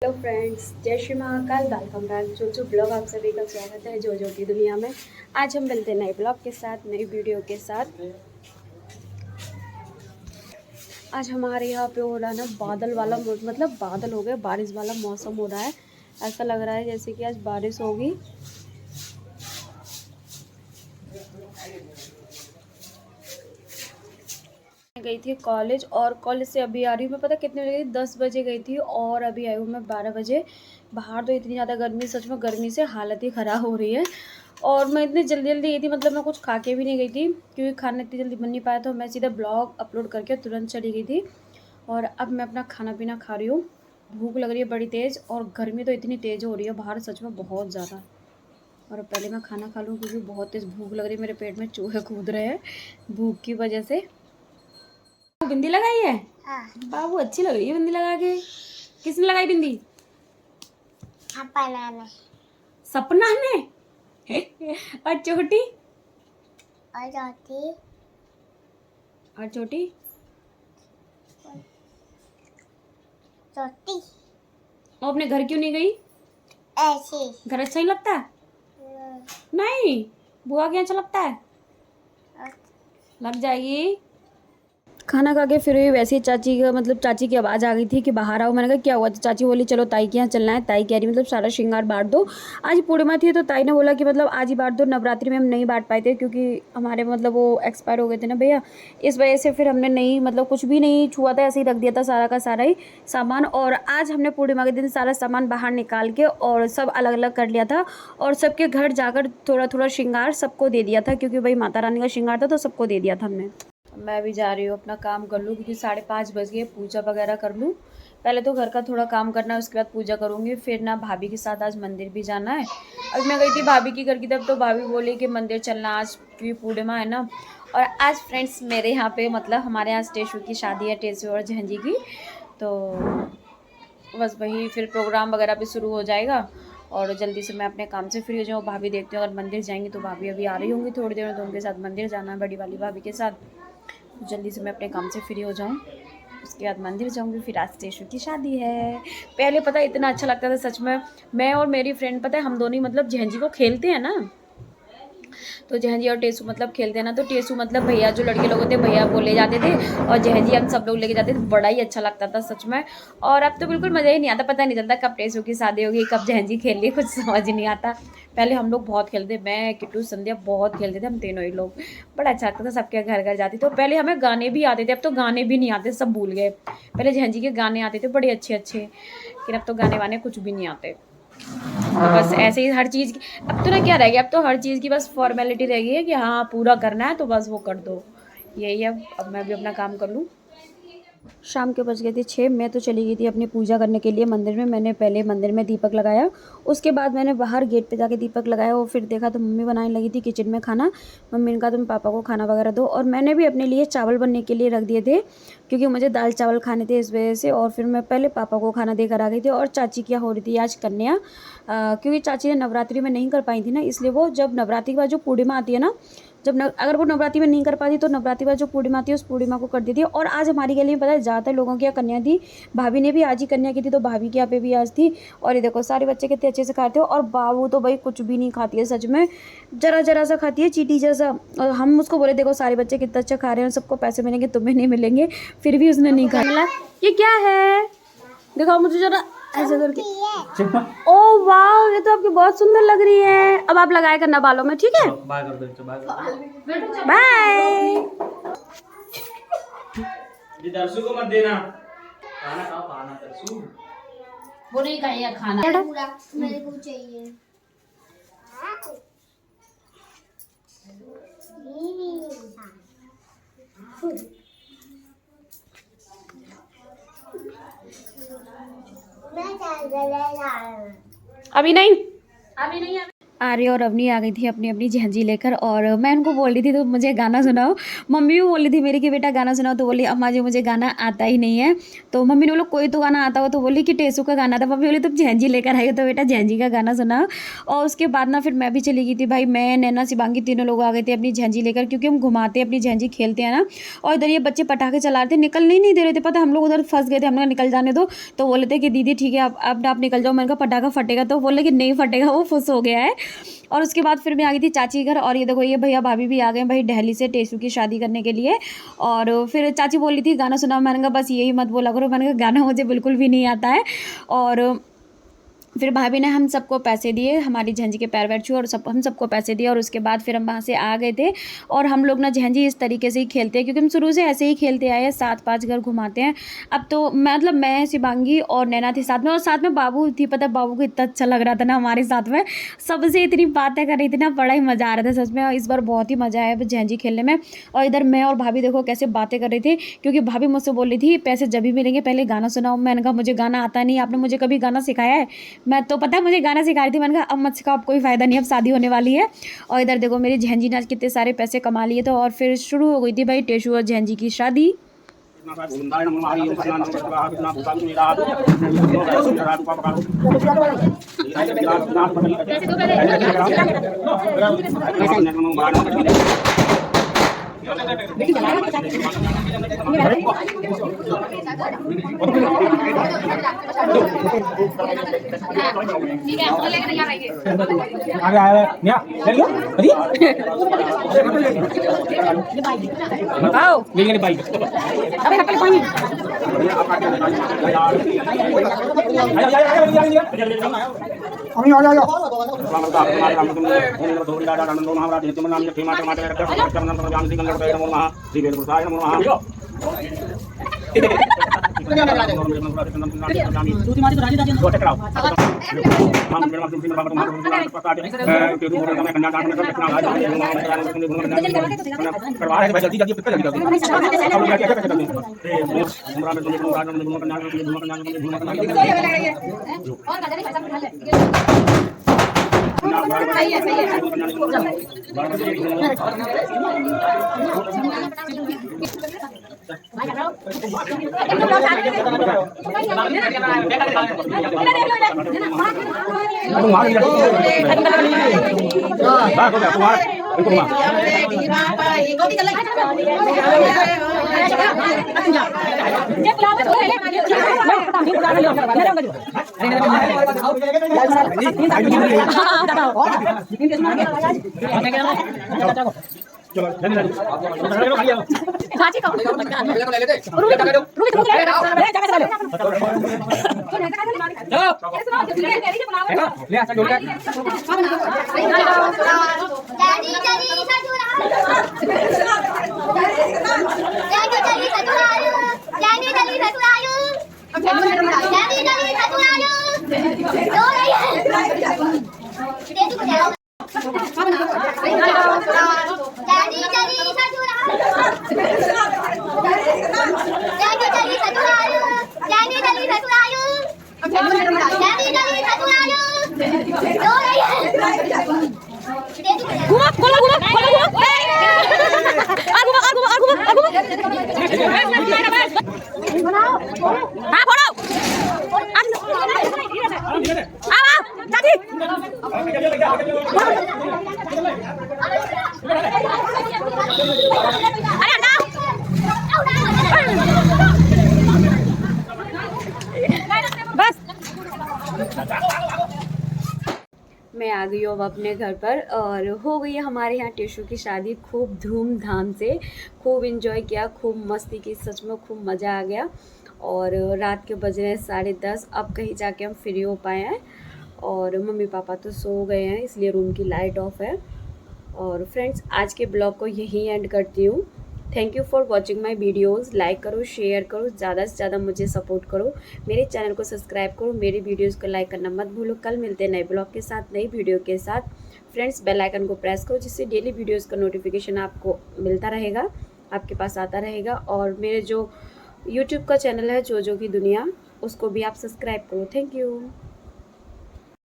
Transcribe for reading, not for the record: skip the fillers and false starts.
Hello friends, जय Shri Mahakal. Welcome back जो blog. आप सभी का स्वागत है जो की दुनिया में। आज हम मिलते हैं नए ब्लॉग के साथ, नई वीडियो के साथ। आज हमारे यहाँ पे हो रहा है ना बादल वाला, मतलब बादल हो गए, बारिश वाला मौसम हो रहा है। ऐसा लग रहा है जैसे कि आज बारिश होगी। गई थी कॉलेज, और कॉलेज से अभी आ रही हूँ मैं। पता कितने बजे गई? 10 बजे गई थी और अभी आई हूँ मैं 12 बजे। बाहर तो इतनी ज़्यादा गर्मी, सच में गर्मी से हालत ही ख़राब हो रही है। और मैं इतनी जल्दी जल्दी गई थी, मतलब मैं कुछ खा के भी नहीं गई थी क्योंकि खाना इतनी जल्दी बन नहीं पाया। तो मैं सीधा ब्लॉग अपलोड करके तुरंत चली गई थी। और अब मैं अपना खाना पीना खा रही हूँ। भूख लग रही है बड़ी तेज़, और गर्मी तो इतनी तेज़ हो रही है बाहर, सच में बहुत ज़्यादा। और अब पहले मैं खाना खा लूँ क्योंकि बहुत तेज़ भूख लग रही है। मेरे पेट में चूहे कूद रहे हैं भूख की वजह से। बिंदी लगाई है? हाँ। बाबू अच्छी लग रही है बिंदी लगा के। किसने लगाई बिंदी? सपना ने। सपना ने? और छोटी? और छोटी? और छोटी? छोटी। वो अपने घर क्यों नहीं गई? ऐसे। घर अच्छा ही लगता है? नहीं, बुआ के अच्छा लगता है? लग जाएगी। खाना खा के फिर वैसे ही चाची का, मतलब चाची की आवाज़ आ गई थी कि बाहर आओ। मैंने कहा क्या हुआ? तो चाची बोली चलो ताई के यहाँ चलना है। ताई कह रही मतलब सारा श्रृंगार बांट दो। आज पूर्णिमा थी तो ताई ने बोला कि मतलब आज ही बांट दो। नवरात्रि में हम नहीं बांट पाए थे क्योंकि हमारे मतलब वो एक्सपायर हो गए थे ना भैया, इस वजह से फिर हमने नहीं, मतलब कुछ भी नहीं छुआ था, ऐसे ही रख दिया था सारा का सारा ही सामान। और आज हमने पूर्णिमा के दिन सारा सामान बाहर निकाल के और सब अलग अलग कर लिया था। और सबके घर जाकर थोड़ा थोड़ा श्रृंगार सबको दे दिया था क्योंकि भाई माता रानी का श्रृंगार था तो सबको दे दिया था हमने। मैं भी जा रही हूँ अपना काम कर लूँ क्योंकि 5:30 बज गए। पूजा वगैरह कर लूँ पहले, तो घर का थोड़ा काम करना है, उसके बाद पूजा करूँगी। फिर ना भाभी के साथ आज मंदिर भी जाना है। अब मैं गई थी भाभी की घर की तरफ तो भाभी बोली कि मंदिर चलना आज क्योंकि पूर्णिमा है ना। और आज फ्रेंड्स मेरे यहाँ पे, मतलब हमारे यहाँ टेसू की शादी है, टेसू और झंझी की। तो बस वही फिर प्रोग्राम वगैरह भी शुरू हो जाएगा और जल्दी से मैं अपने काम से फ्री हो जाऊँ। भाभी देखती हूँ अगर मंदिर जाएंगी तो भाभी अभी आ रही होंगी थोड़ी देर में, तो उनके साथ मंदिर जाना है बड़ी वाली भाभी के साथ। जल्दी से मैं अपने काम से फ्री हो जाऊँ, उसके बाद मंदिर जाऊँगी। फिर आज टेशु की शादी है। पहले पता है इतना अच्छा लगता था सच में। मैं और मेरी फ्रेंड, पता है हम दोनों ही मतलब झंझी को खेलते हैं ना, तो जहजी और टेसू मतलब खेलते हैं ना, तो टेसू मतलब भैया, जो लड़के लोग होते हैं भैया बोले जाते थे, और जहजी हम सब लोग लेके जाते थे। बड़ा ही अच्छा लगता था सच में। और अब तो बिल्कुल मज़ा ही नहीं आता, पता नहीं चलता कब टेसू की शादी होगी कब जहजी खेल ली, कुछ समझ नहीं आता। पहले हम लोग बहुत खेलते, मैं किट्टू संध्या बहुत खेलते थे, हम तीनों ही लोग। बड़ा अच्छा लगता था, सबके घर घर जाती। तो पहले हमें गाने भी आते थे, अब तो गाने भी नहीं आते, सब भूल गए। पहले जहजी के गाने आते थे बड़े अच्छे अच्छे, लेकिन अब तो गाने वाने कुछ भी नहीं आते। तो बस ऐसे ही हर चीज़ की, अब तो ना क्या रह गया, अब तो हर चीज़ की बस फॉर्मेलिटी रह गई है कि हाँ पूरा करना है तो बस वो कर दो, यही है। अब मैं भी अपना काम कर लूँ। शाम के बज गए थे 6। मैं तो चली गई थी अपनी पूजा करने के लिए मंदिर में। मैंने पहले मंदिर में दीपक लगाया, उसके बाद मैंने बाहर गेट पे जाके दीपक लगाया। और फिर देखा तो मम्मी बनाने लगी थी किचन में खाना। मम्मी ने कहा तुम पापा को खाना वगैरह दो, और मैंने भी अपने लिए चावल बनने के लिए रख दिए थे क्योंकि मुझे दाल चावल खाने थे इस वजह से। और फिर मैं पहले पापा को खाना देकर आ गई थी। और चाची क्या हो रही थी आज कन्या, क्योंकि चाची ने नवरात्रि में नहीं कर पाई थी ना, इसलिए वो जब नवरात्रि के बाद जो पूर्णिमा आती है ना, जब अगर वो नवरात्रि में नहीं कर पाती तो नवरात्रि बाद जो पूर्णिमा आती है उस पूर्णिमा को कर देती है। और आज हमारी गली में पता है ज़्यादातर लोगों की यहाँ कन्या थी। भाभी ने भी आज ही कन्या की थी तो भाभी के यहाँ पे भी आज थी। और ये देखो सारे बच्चे कितने अच्छे से खाते हो, और बाबू तो भाई कुछ भी नहीं खाती है सच में, जरा जरा सा खाती है, चीटी जैसा। और हम उसको बोले देखो सारे बच्चे कितना अच्छा खा रहे हैं, सबको पैसे मिलेंगे तुम्हें नहीं मिलेंगे, फिर भी उसने नहीं खाया। ये क्या है दिखाओ मुझे जरा ऐसे करके। ओ वाह, ये तो आपकी बहुत सुंदर लग रही है। अब आप लगाया करना बालों में, ठीक है? बाय कर दो, बाय। ये दर्शु को मत देना, खाना खाओ, खाना दर्शु वो नहीं खाएगा खाना, मेरे को चाहिए। अभी नहीं, अभी नहीं। आर्य और अवनी आ गई थी अपनी अपनी झांझी लेकर, और मैं उनको बोल रही थी तो मुझे गाना सुनाओ। मम्मी भी बोल रही थी मेरी कि बेटा गाना सुनाओ, तो बोली अम्मा जी मुझे गाना आता ही नहीं है। तो मम्मी ने बोला कोई तो गाना आता हो, तो बोली कि टेसू का गाना था। मम्मी बोली तुम झांझी लेकर आई हो तो बेटा झांझी का गाना सुनाओ। और उसके बाद ना फिर मैं भी चली गई थी भाई, मैं नैना शिवांगी तीनों लोग आ गए थे अपनी झांझी लेकर, क्योंकि हम घुमाते अपनी झांझी खेलते हैं ना। और इधर ये बच्चे पटाखे चला रहे थे, निकलने ही नहीं दे रहे थे, पता हम लोग उधर फंस गए थे। हमने निकल जाने दो, तो बोले थे कि दीदी ठीक है आप निकल जाओ। मैंने कहा पटाखा फटेगा, तो बोले कि नहीं फटेगा, वो फुस हो गया है। और उसके बाद फिर मैं आ गई थी चाची के घर, और ये देखो ये भैया भाभी भी आ गए भाई दिल्ली से टेसू की शादी करने के लिए। और फिर चाची बोली थी गाना सुनाओ, मैंने कहा बस यही मत बोला करो, मैंने कहा गाना मुझे बिल्कुल भी नहीं आता है। और फिर भाभी ने हम सबको पैसे दिए, हमारी झांझी के पैर वैर छुए और हम सबको पैसे दिए। और उसके बाद फिर हम वहाँ से आ गए थे। और हम लोग ना झांझी इस तरीके से ही खेलते हैं, क्योंकि हम शुरू से ऐसे ही खेलते आए हैं, 7-5 घर घुमाते हैं। अब तो मतलब मैं शिवांगी और नैना थी साथ में, और साथ में बाबू थी। पता है बाबू को इतना अच्छा लग रहा था ना हमारे साथ में, सबसे इतनी बातें कर रही थी ना, बड़ा ही मज़ा आ रहा था सच में। और इस बार बहुत ही मज़ा आया झांझी खेलने में। और इधर मैं और भाभी देखो कैसे बातें कर रही थी, क्योंकि भाभी मुझसे बोल रही थी पैसे जब भी मिलेंगे पहले गाना सुनाओ। मैंने कहा मुझे गाना आता नहीं, आपने मुझे कभी गाना सिखाया है? मैं तो पता है मुझे गाना सिखा रही थी। मैंने कहा अब मत सिखाओ, अब कोई फ़ायदा नहीं, अब शादी होने वाली है। और इधर देखो मेरी झांझी ने आज कितने सारे पैसे कमा लिए थे। और फिर शुरू हो गई थी भाई टेसू और झांझी की शादी। मैं आ गई हूँ अब अपने घर पर, और हो गई है हमारे यहाँ टेसू की शादी खूब धूमधाम से। खूब इन्जॉय किया, खूब मस्ती की, सच में खूब मज़ा आ गया। और रात के बज रहे हैं 10:30, अब कहीं जाके हम फ्री हो पाए हैं। और मम्मी पापा तो सो गए हैं, इसलिए रूम की लाइट ऑफ है। और फ्रेंड्स आज के ब्लॉग को यहीं एंड करती हूँ। Thank you for watching my videos. Like करो, शेयर करो, ज़्यादा से ज़्यादा मुझे सपोर्ट करो, मेरे चैनल को सब्सक्राइब करो, मेरी वीडियोज़ को लाइक करना मत भूलो। कल मिलते हैं नए ब्लॉग के साथ, नई वीडियो के साथ। फ्रेंड्स बेल आइकन को प्रेस करो, जिससे डेली वीडियोज़ का नोटिफिकेशन आपको मिलता रहेगा, आपके पास आता रहेगा। और मेरे जो यूट्यूब का चैनल है जो की दुनिया, उसको भी आप सब्सक्राइब करो। Thank you.